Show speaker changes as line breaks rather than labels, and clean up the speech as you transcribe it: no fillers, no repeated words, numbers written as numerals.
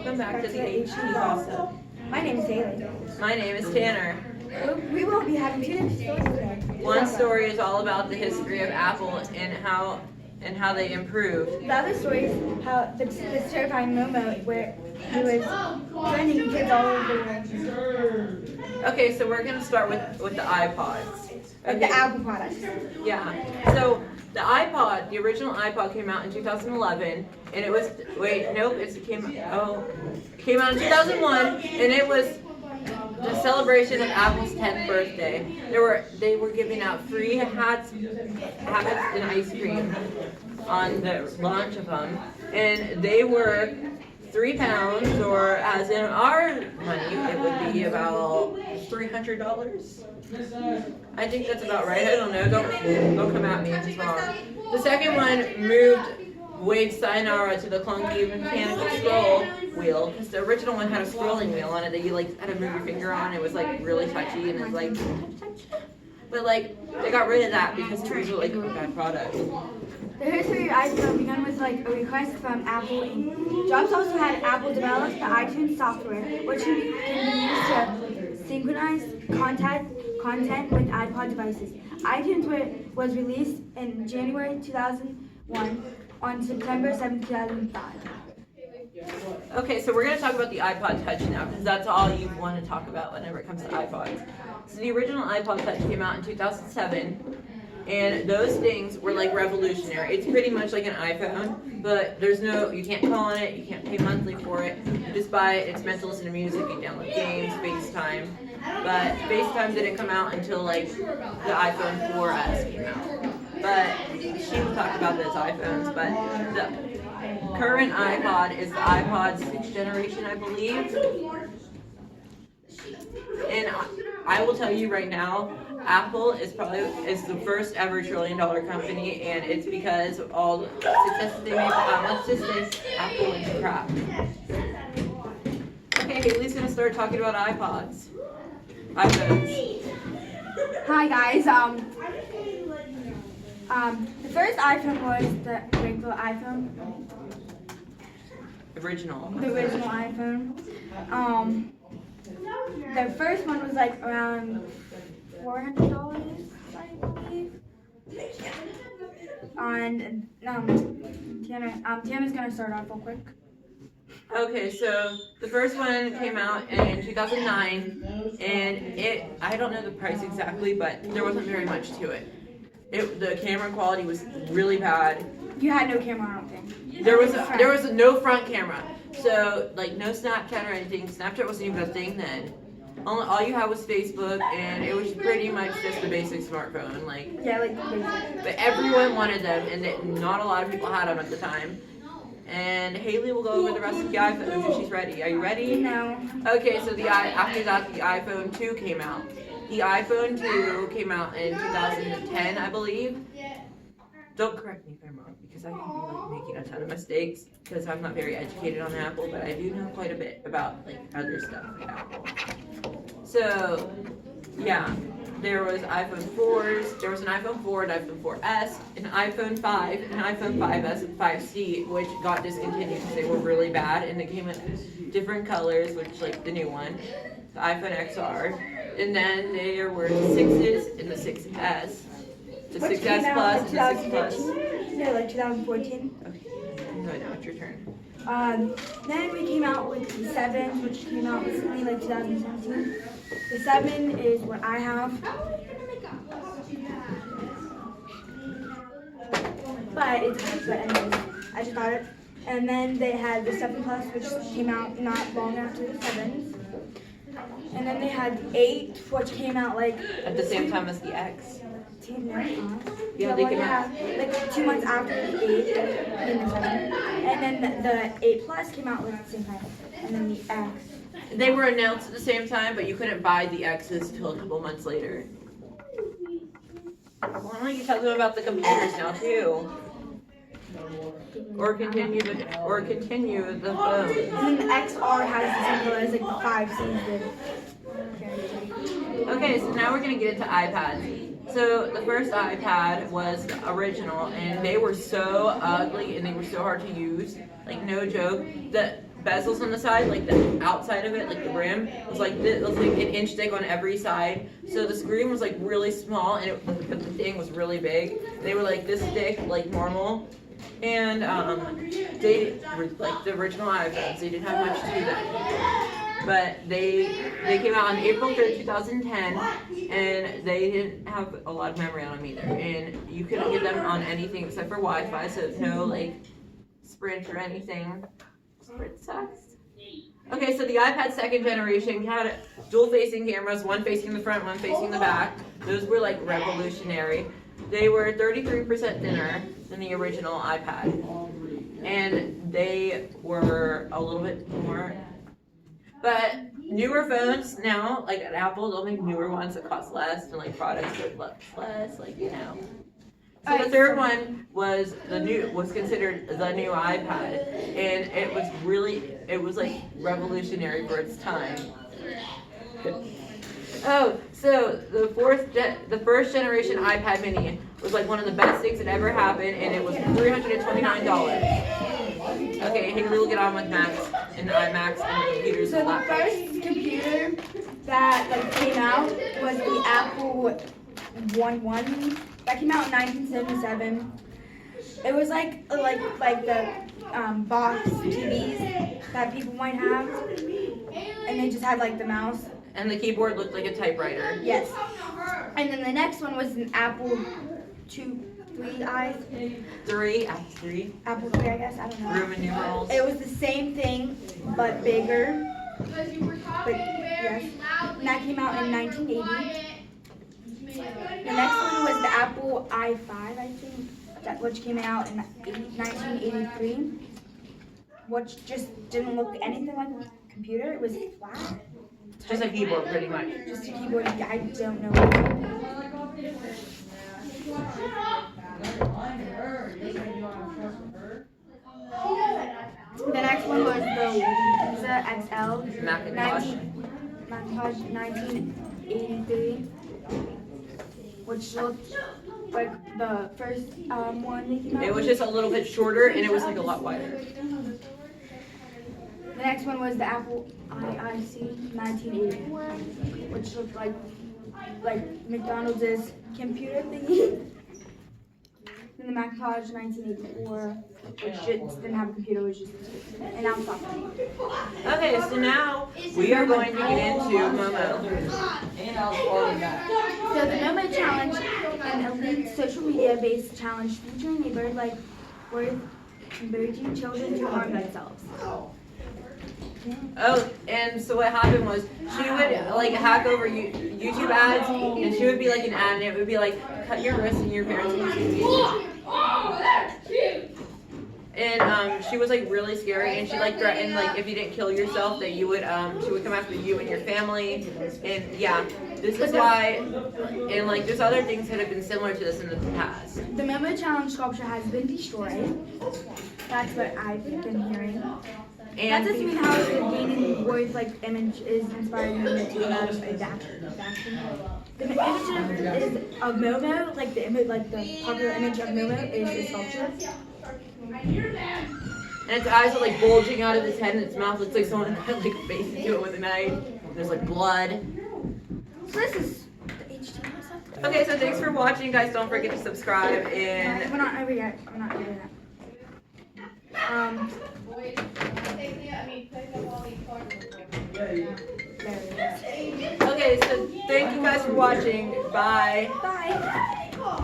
Welcome back to the HD Gossip.
My name is Hailey.
My name is Tanner.
We will be having two different stories today.
One story is all about the history of Apple and how they improved.
The other story is how the terrifying moment where he was training kids all over the world.
Okay, so we're gonna start with the iPods.
Like the Apple products.
Yeah. So the iPod, the original iPod came out in 2011, and it was it came out in 2001, and it was the celebration of Apple's 10th birthday. They were giving out free habits and ice cream on the launch of them, and they were £3, or as in our money, it would be about $300. I think that's about right. I don't know. Don't come at me if it's wrong. The second one moved Wade Steinauer to the clunky mechanical scroll wheel, because the original one had a scrolling wheel on it that you had to move your finger on. It was really touchy, and it was but they got rid of that because it was a bad product.
The history of iPhone began with a request from Apple Inc. Jobs also had Apple develop the iTunes software, which can be used to synchronize content with iPod devices. iTunes was released in January 2001 on September 7, 2005.
Okay, so we're going to talk about the iPod Touch now, because that's all you want to talk about whenever it comes to iPods. So the original iPod Touch came out in 2007, and those things were revolutionary. It's pretty much like an iPhone, but you can't call on it, you can't pay monthly for it. You just buy it, it's meant to listen to music, you download games, FaceTime. But FaceTime didn't come out until the iPhone 4S came out. But she will talk about those iPhones, but the current iPod is the iPod 6th generation, I believe. And I will tell you right now, Apple is the first ever $1 trillion company, and it's because of all the successes they made. Let's just say Apple went to crap. Okay, Haley's gonna start talking about iPods. iPhones.
Hi guys. The first iPhone was the regular iPhone.
Original.
The original iPhone. The first one was around $400, I believe. And Tiana's gonna start off real quick.
Okay, so the first one came out in 2009, and I don't know the price exactly, but there wasn't very much to it. The camera quality was really bad.
You had no camera, I don't think.
There was no front camera, so no Snapchat or anything. Snapchat wasn't even a thing then. All you had was Facebook, and it was pretty much just a basic smartphone. But everyone wanted them, and not a lot of people had them at the time. And Haley will go over the rest of the iPhones if she's ready. Are you ready?
No.
Okay, so after that, the iPhone 2 came out. The iPhone 2 came out in 2010, I believe. Don't correct me if I'm wrong, because I can be making a ton of mistakes, because I'm not very educated on Apple, but I do know quite a bit about other stuff with Apple. So, yeah, there was iPhone 4s, there was an iPhone 4, an iPhone 4S, an iPhone 5, an iPhone 5S, and 5C, which got discontinued because they were really bad, and they came in different colors, which the new one, the iPhone XR, and then there were the 6s and the 6S, the 6S Plus and the 6 Plus.
No, 2014.
Okay, no, now it's your turn.
Then we came out with the 7s, which came out recently, 2017. The 7 is what I have. But it's anyways, I just got it. And then they had the 7 Plus, which came out not long after the 7s. And then they had the 8, which came out
at the same time as the X.
Yeah, they came out 2 months after the 8 and the 7. And then the 8 Plus came out at the same time. And then the X.
They were announced at the same time, but you couldn't buy the X's till a couple months later. Why don't you tell them about the computers now too? Or continue the phone.
And then the XR has the same color as the 5Cs did.
Okay, so now we're gonna get into iPads. So the first iPad was the original, and they were so ugly and they were so hard to use. No joke. bezels on the side, like the outside of it, like the rim, was like this, was like an inch thick on every side. So the screen was like really small, and but the thing was really big. They were like this thick, like normal. And they were like the original iPhones. They didn't have much to them, but they came out on April 3rd, 2010, and they didn't have a lot of memory on them either. And you couldn't get them on anything except for Wi-Fi, so no like Sprint or anything. Sprint sucks. Okay, so the iPad second generation had dual-facing cameras, one facing the front, one facing the back. Those were like revolutionary. They were 33% thinner than the original iPad, and they were a little bit more. But newer phones now, like at Apple, they'll make newer ones that cost less, and like products that cost less, like you know. So the third one was considered the new iPad, and it was like revolutionary for its time. Oh, so the first generation iPad mini was like one of the best things that ever happened, and it was $329. Okay, Hailey will get on with Macs and iMacs and computers.
So the first computer that like came out was the Apple I that came out in 1977. It was like the box TVs that people might have, and they just had like the mouse.
And the keyboard looked like a typewriter.
Yes. And then the next one was an Apple II. Apple III, I guess. I don't know.
Roman numerals.
It was the same thing, but bigger. But yes. And that came out in 1980. The next one was the Apple I5, I think, which came out in 1983. Which just didn't look anything like a computer. It was flat.
Just a keyboard, pretty much.
Just a keyboard. I don't know. The next one was the Visa XL.
Macintosh.
1983, which looked like the first one they came out.
It was just a little bit shorter, and it was like a lot wider.
The next one was the Apple IIC 1980, which looked like McDonald's computer thingy. Then the Macintosh 1984, which just didn't have a computer, was just an outside.
Okay, so now we are going to get into Momo.
So the Momo Challenge, an elite social media-based challenge featuring a bird-like word encouraging children to harm themselves.
Oh, and so what happened was she would like hack over YouTube ads, and she would be like an ad, and it would be like cut your wrist and your parents will see you. And she was like really scary, and she like threatened like if you didn't kill yourself that you would she would come after you and your family. And yeah, this is why, and like there's other things that have been similar to this in the past.
The Momo Challenge sculpture has been destroyed. That's what I've been hearing.
And
that doesn't mean how the gaining worth like image is inspiring me to adaptation. The image of Momo, like the image, like the popular image of Momo is a sculpture.
And its eyes are like bulging out of its head, and its mouth looks like someone had like a face into it with a knife. There's like blood.
So this is the HTML stuff.
Okay, so thanks for watching, guys. Don't forget to subscribe and.
We're not over yet. I'm not over yet.
Okay, so thank you guys for watching. Bye.
Bye.